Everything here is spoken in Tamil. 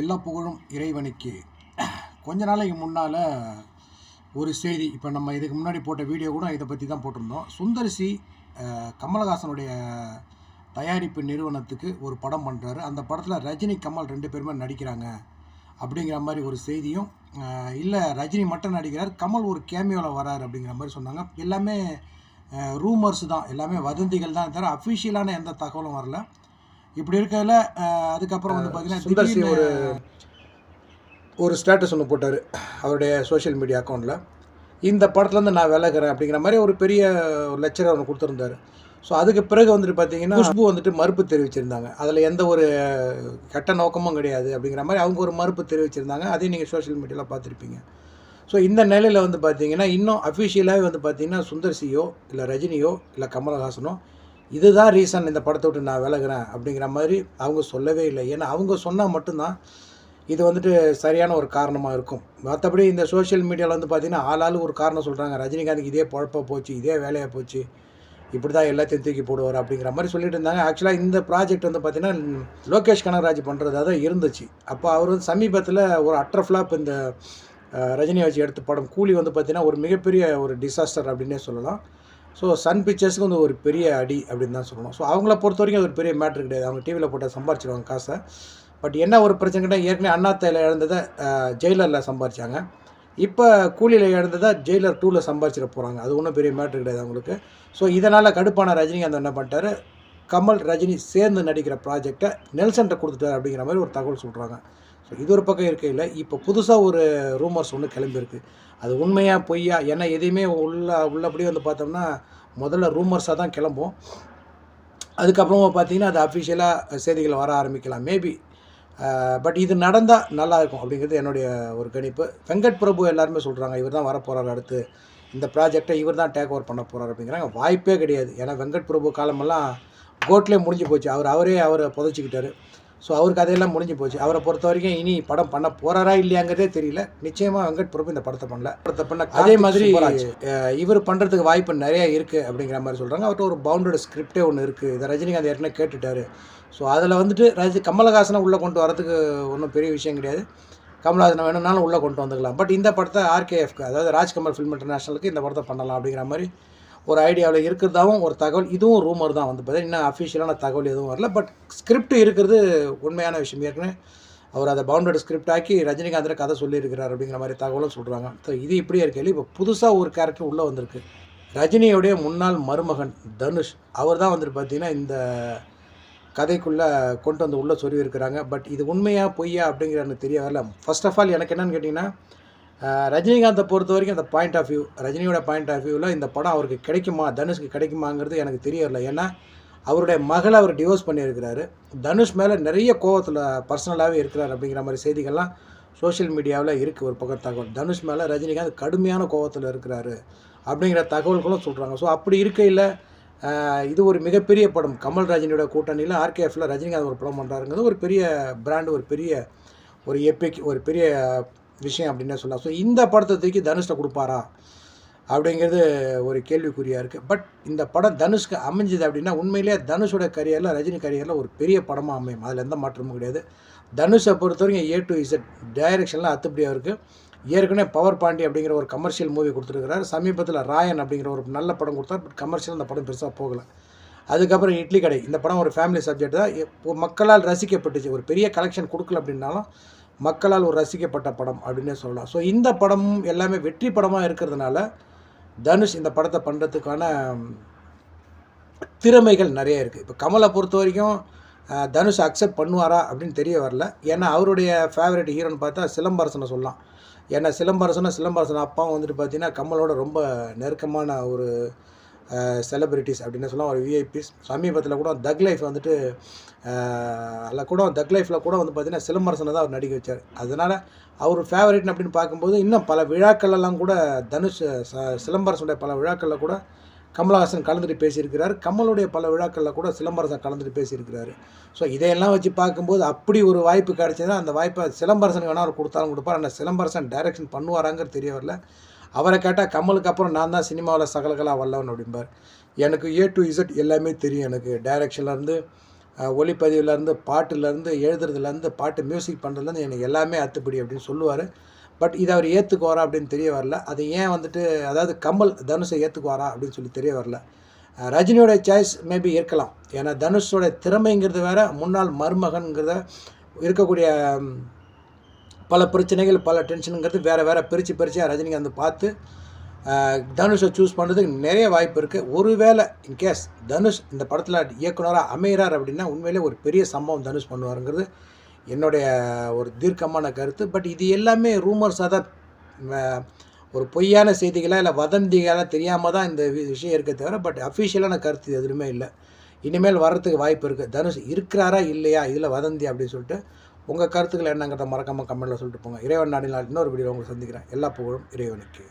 எல்லா புகழும் இறைவனுக்கு. கொஞ்ச நாளைக்கு முன்னால் ஒரு செய்தி, இப்போ நம்ம இதுக்கு முன்னாடி போட்ட வீடியோ கூட இதை பற்றி தான் போட்டிருந்தோம். சுந்தர் சி கமலஹாசனுடைய தயாரிப்பு நிறுவனத்துக்கு ஒரு படம் பண்ணுறாரு. அந்த படத்தில் ரஜினி கமல் 2 பேருமே நடிக்கிறாங்க அப்படிங்கிற மாதிரி ஒரு செய்தியும், இல்லை ரஜினி மட்டும் நடிக்கிறார், கமல் ஒரு கேமியோவில் வராரு அப்படிங்கிற மாதிரி சொன்னாங்க. எல்லாமே ரூமர்ஸ் தான், எல்லாமே வதந்திகள் தான் தவிர அஃபிஷியலான எந்த தகவலும் வரல. இப்படி இருக்கிறதுல அதுக்கப்புறம் வந்து பார்த்தீங்கன்னா ஒரு ஸ்டேட்டஸ் ஒன்று போட்டார் அவருடைய சோஷியல் மீடியா அக்கௌண்ட்டில். இந்த படத்துலேருந்து நான் விலகிறேன் அப்படிங்கிற மாதிரி ஒரு பெரிய லெக்சர் ஒன்று கொடுத்துருந்தாரு. ஸோ அதுக்கு பிறகு வந்துட்டு பார்த்தீங்கன்னா குஷ்பு வந்துட்டு மறுப்பு தெரிவிச்சிருந்தாங்க. அதில் எந்த ஒரு கெட்ட நோக்கமும் கிடையாது அப்படிங்கிற மாதிரி அவங்க ஒரு மறுப்பு தெரிவிச்சிருந்தாங்க. அதையும் நீங்கள் சோஷியல் மீடியாவில் பார்த்துருப்பீங்க. ஸோ இந்த நிலையில் வந்து பார்த்தீங்கன்னா இன்னும் அஃபிஷியலாகவே வந்து பார்த்தீங்கன்னா சுந்தர் சியோ இல்லை ரஜினியோ இல்லை கமலஹாசனோ இதுதான் ரீசன் இந்த படத்தை விட்டு நான் விலகிறேன் அப்படிங்கிற மாதிரி அவங்க சொல்லவே இல்லை. ஏன்னா அவங்க சொன்னால் மட்டும்தான் இது வந்துட்டு சரியான ஒரு காரணமாக இருக்கும். மற்றபடி இந்த சோஷியல் மீடியாவில் வந்து பார்த்திங்கன்னா ஆளாளுக்கு ஒரு காரணம் சொல்கிறாங்க. ரஜினிகாந்துக்கு இதே பொழப்பாக போச்சு, இதே வேலையாக போச்சு, இப்படி தான் எல்லாத்தையும் தூக்கி போடுவார் அப்படிங்கிற மாதிரி சொல்லிட்டு இருந்தாங்க. ஆக்சுவலாக இந்த ப்ராஜெக்ட் வந்து பார்த்திங்கன்னா லோகேஷ் கனகராஜ் பண்ணுறதா தான் இருந்துச்சு. அப்போ அவர் வந்து சமீபத்தில் ஒரு அட்டர் ஃப்ளாப் இந்த ரஜினியை வச்சு எடுத்த படம் கூலி வந்து பார்த்திங்கன்னா ஒரு மிகப்பெரிய ஒரு டிசாஸ்டர் அப்படின்னே சொல்லலாம். ஸோ சன் பிக்சர்ஸுக்கு வந்து ஒரு பெரிய அடி அப்படின்னு தான் சொல்லணும். ஸோ அவங்கள பொறுத்த வரைக்கும் அது ஒரு பெரிய மேட்ரு கிடையாது. அவங்க டிவியில் போட்டால் சம்பாரிச்சிடுவாங்க காசை. பட் என்ன ஒரு பிரச்சனைனா ஏற்கனவே அண்ணாத்தையில் இழந்ததை ஜெயிலரில் சம்பாரித்தாங்க. இப்போ கூலியில் இழந்ததை ஜெயிலர் 2ல் சம்பாரிச்சிட போகிறாங்க. அது ஒன்றும் பெரிய மேட்ரு கிடையாது அவங்களுக்கு. ஸோ இதனால் கடுப்பான ரஜினிகாந்த் என்ன பண்ணிட்டாரு, கமல் ரஜினி சேர்ந்து நடிக்கிற ப்ராஜெக்டை நெல்சன்ட்ட கொடுத்துட்டார் அப்படிங்கிற மாதிரி ஒரு தகவல் சொல்கிறாங்க. ஸோ இது ஒரு பக்கம் இருக்கையில் இப்போ புதுசாக ஒரு ரூமர்ஸ் ஒன்று கிளம்பியிருக்கு. அது உண்மையாக பொய்யா, ஏன்னா எதையுமே உள்ளபடியே வந்து பார்த்தோம்னா முதல்ல ரூமர்ஸாக தான் கிளம்பும். அதுக்கப்புறமா பார்த்தீங்கன்னா அது அஃபிஷியலாக செய்திகள் வர ஆரம்பிக்கலாம் மேபி. பட் இது நடந்தால் நல்லாயிருக்கும் அப்படிங்கிறது என்னுடைய ஒரு கணிப்பு. வெங்கட் பிரபு எல்லாருமே சொல்கிறாங்க இவர் தான் வரப்போகிறார், அடுத்து இந்த ப்ராஜெக்டை இவர் தான் டேக் ஓவர் பண்ண போகிறார் அப்படிங்கிறாங்க. வாய்ப்பே கிடையாது. ஏன்னா வெங்கட் பிரபு காலமெல்லாம் கோட்லேயே முடிஞ்சு போச்சு. அவரை புதைச்சிக்கிட்டாரு. ஸோ அவருக்கு அதையெல்லாம் முடிஞ்சு போச்சு. அவரை பொறுத்த வரைக்கும் இனி படம் பண்ண போகிறாரா இல்லையாங்கிறதே தெரியல. நிச்சயமாக வெங்கட் பிரபு இந்த படத்தை பண்ணல. அதே மாதிரி இவர் பண்ணுறதுக்கு வாய்ப்பு நிறையா இருக்குது அப்படிங்கிற மாதிரி சொல்கிறாங்க. அவர்கிட்ட ஒரு பவுண்டட் ஸ்கிரிப்டே ஒன்று இருக்குது. இதை ரஜினிகாந்த் ஏற்கனவே கேட்டுட்டார். ஸோ அதில் வந்துட்டு கமலஹாசனை உள்ளே கொண்டு வரதுக்கு ஒன்றும் பெரிய விஷயம் கிடையாது. கமலஹாசனை வேணும்னாலும் உள்ளே கொண்டு வந்துக்கலாம். பட் இந்த படத்தை ஆர்கேஎஃப்க்கு, அதாவது ராஜ்கமல் ஃபிலிம் இன்டர்நேஷனலுக்கு இந்த படத்தை பண்ணலாம் அப்படிங்கிற மாதிரி ஒரு ஐடியாவில் இருக்கிறதாவும் ஒரு தகவல். இதுவும் ரூமர் தான் வந்து பார்த்தீங்கன்னா இன்னும் அஃபிஷியலான தகவல் எதுவும் வரல. பட் ஸ்கிரிப்ட் இருக்கிறது உண்மையான விஷயம். ஏற்கனவே அவர் அதை பவுண்டட் ஸ்கிரிப்ட் ஆக்கி ரஜினிகாந்தில் கதை சொல்லியிருக்கிறார் அப்படிங்கிற மாதிரி தகவலும் சொல்கிறாங்க. ஸோ இது இப்படியே இருக்கையில் இப்போ புதுசாக ஒரு கேரக்டர் உள்ளே வந்திருக்கு. ரஜினியோடைய முன்னாள் மருமகன் தனுஷ், அவர் தான் வந்துட்டு பார்த்திங்கன்னா இந்த கதைக்குள்ளே கொண்டு வந்து உள்ளே சொல்லியிருக்கிறாங்க. பட் இது உண்மையாக பொய்யா அப்படிங்கிற எனக்கு தெரிய வரல. ஃபர்ஸ்ட் ஆஃப் ஆல் எனக்கு என்னென்னு கேட்டிங்கன்னா, ரஜினிகாந்தை பொறுத்த வரைக்கும் அந்த பாயிண்ட் ஆஃப் வியூ, ரஜினியோட பாயிண்ட் ஆஃப் வியூவில் இந்த படம் அவருக்கு கிடைக்குமா, தனுஷ்க்கு கிடைக்குமாங்கிறது எனக்கு தெரிய வரல. ஏன்னா அவருடைய மகளை அவர் டிவோர்ஸ் பண்ணியிருக்கிறாரு. தனுஷ் மேலே நிறைய கோவத்தில் பர்சனலாகவே இருக்கிறார் அப்படிங்கிற மாதிரி செய்திகள்லாம் சோஷியல் மீடியாவில் இருக்குது. ஒரு பக்கம் தகவல் தனுஷ் மேலே ரஜினிகாந்த் கடுமையான கோவத்தில் இருக்கிறாரு அப்படிங்கிற தகவல்களும் சொல்கிறாங்க. ஸோ அப்படி இருக்கையில் இது ஒரு மிகப்பெரிய படம். கமல் ரஜினியோட கூட்டணியில் ஆர்கேஎஃப்ல ரஜினிகாந்த் ஒரு படம் பண்ணுறாருங்கிறது ஒரு பெரிய பிராண்டு, ஒரு பெரிய ஒரு எப்பிக், ஒரு பெரிய விஷயம் அப்படின்னே சொல்லலாம். ஸோ இந்த படத்தை தூக்கி தனுஷ்ட கொடுப்பாரா அப்படிங்கிறது ஒரு கேள்விக்குறியாக இருக்குது. பட் இந்த படம் தனுஷ்க்கு அமைஞ்சுது அப்படின்னா உண்மையிலேயே தனுஷோட கரியரில், ரஜினி கரியரில் ஒரு பெரிய படமாக அமையும். அதில் எந்த மாற்றமும் கிடையாது. தனுஷை பொறுத்த வரைக்கும் A to Z டைரக்ஷன்லாம் அத்துப்படியாக இருக்குது. ஏற்கனவே பவர் பாண்டி அப்படிங்கிற ஒரு கமர்ஷியல் மூவி கொடுத்துருக்கிறார். சமீபத்தில் ராயன் அப்படிங்கிற ஒரு நல்ல படம் கொடுத்தார். பட் கமர்ஷியல் அந்த படம் பெருசாக போகலை. அதுக்கப்புறம் இட்லி கடை, இந்த படம் ஒரு ஃபேமிலி சப்ஜெக்ட் தான். மக்களால் ரசிக்கப்பட்டுச்சு. ஒரு பெரிய கலெக்ஷன் கொடுக்கல அப்படின்னாலும் மக்களால் ஒரு ரசிக்கப்பட்ட படம் அப்படின்னே சொல்லலாம். ஸோ இந்த படமும் எல்லாமே வெற்றி படமாக இருக்கிறதுனால தனுஷ் இந்த படத்தை பண்ணுறதுக்கான திறமைகள் நிறைய இருக்குது. இப்போ கமலை பொறுத்த வரைக்கும் தனுஷ் அக்செப்ட் பண்ணுவாரா அப்படின்னு தெரிய வரல. ஏன்னா அவருடைய ஃபேவரட் ஹீரோன்னு பார்த்தா சிலம்பரசனை சொல்லலாம். ஏன்னா சிலம்பரசன் அப்பாவும் வந்துட்டு பார்த்தீங்கன்னா கமலோட ரொம்ப நெருக்கமான ஒரு செலிபிரிட்டிஸ் அப்படின்னு சொல்லலாம், ஒரு விஐபிஸ். சமீபத்தில் கூட தக் லைஃப் வந்துட்டு தக் லைஃப்பில் கூட வந்து பார்த்திங்கன்னா சிலம்பரசனை தான் அவர் நடிக்க வச்சார். அதனால் அவர் ஃபேவரட்னு அப்படின்னு பார்க்கும்போது இன்னும் பல விழாக்கள்லாம் கூட தனுஷ் சிலம்பரசனுடைய பல விழாக்களில் கூட கமலஹாசன் கலந்துட்டு பேசியிருக்கிறார். கமலுடைய பல விழாக்களில் கூட சிலம்பரசன் கலந்துட்டு பேசியிருக்கிறாரு. ஸோ இதையெல்லாம் வச்சு பார்க்கும்போது அப்படி ஒரு வாய்ப்பு கிடைச்சதுன்னா அந்த வாய்ப்பை சிலம்பரசன் வேணால் அவர் கொடுத்தாலும் கொடுப்பார். ஆனால் சிலம்பரசன் டைரக்ஷன் பண்ணுவாராங்கிறது தெரிய வரல. அவரை கேட்டால் கமலுக்கு அப்புறம் நான் தான் சினிமாவில் சகலகலா வல்லவன் அப்படிம்பார். எனக்கு A to Z எல்லாமே தெரியும். எனக்கு டைரக்ஷன்லேருந்து ஒளிப்பதிவுலேருந்து பாட்டுலேருந்து எழுதுறதுலேருந்து பாட்டு மியூசிக் பண்ணுறதுலேருந்து எனக்கு எல்லாமே அத்துப்படி அப்படின்னு சொல்லுவார். பட் இதை அவர் ஏற்றுக்குவாரா அப்படின்னு தெரிய வரல. அது ஏன் வந்துட்டு அதாவது கமல் தனுஷை ஏற்றுக்குவாரா அப்படின்னு சொல்லி தெரிய வரல. ரஜினியோட சாய்ஸ் மேபி இருக்கலாம். ஏன்னா தனுஷோட திறமைங்கிறது வேறு, முன்னாள் மருமகன்கிறத இருக்கக்கூடிய பல பிரச்சனைகள் பல டென்ஷனுங்கிறது வேறு பிரித்து ரஜினிகாந்த் பார்த்து தனுஷை சூஸ் பண்ணுறதுக்கு நிறைய வாய்ப்பு இருக்குது. ஒருவேளை இன்கேஸ் தனுஷ் இந்த படத்தில் இயக்குனராக அமைகிறார் அப்படின்னா உண்மையிலே ஒரு பெரிய சம்பவம் தனுஷ் பண்ணுவாருங்கிறது என்னுடைய ஒரு தீர்க்கமான கருத்து. பட் இது எல்லாமே ரூமர்ஸாக தான், ஒரு பொய்யான செய்திகளாக இல்லை வதந்திகளாக தெரியாமல் தான் இந்த விஷயம் இருக்க தவிர பட் அஃபிஷியலான கருத்து எதுவுமே இல்லை. இனிமேல் வர்றதுக்கு வாய்ப்பு இருக்குது. தனுஷ் இருக்கிறாரா இல்லையா இதில் வதந்தி அப்படின்னு சொல்லிட்டு உங்கள் கருத்துக்கள் என்னங்கிறத மறக்காமல் கமெண்ட்டில் சொல்லிட்டு போங்க. இறைவன் நாடினால் இன்னொரு வீடியோ உங்களை சந்திக்கிறேன். எல்லா புகழும் இறைவனுக்கு.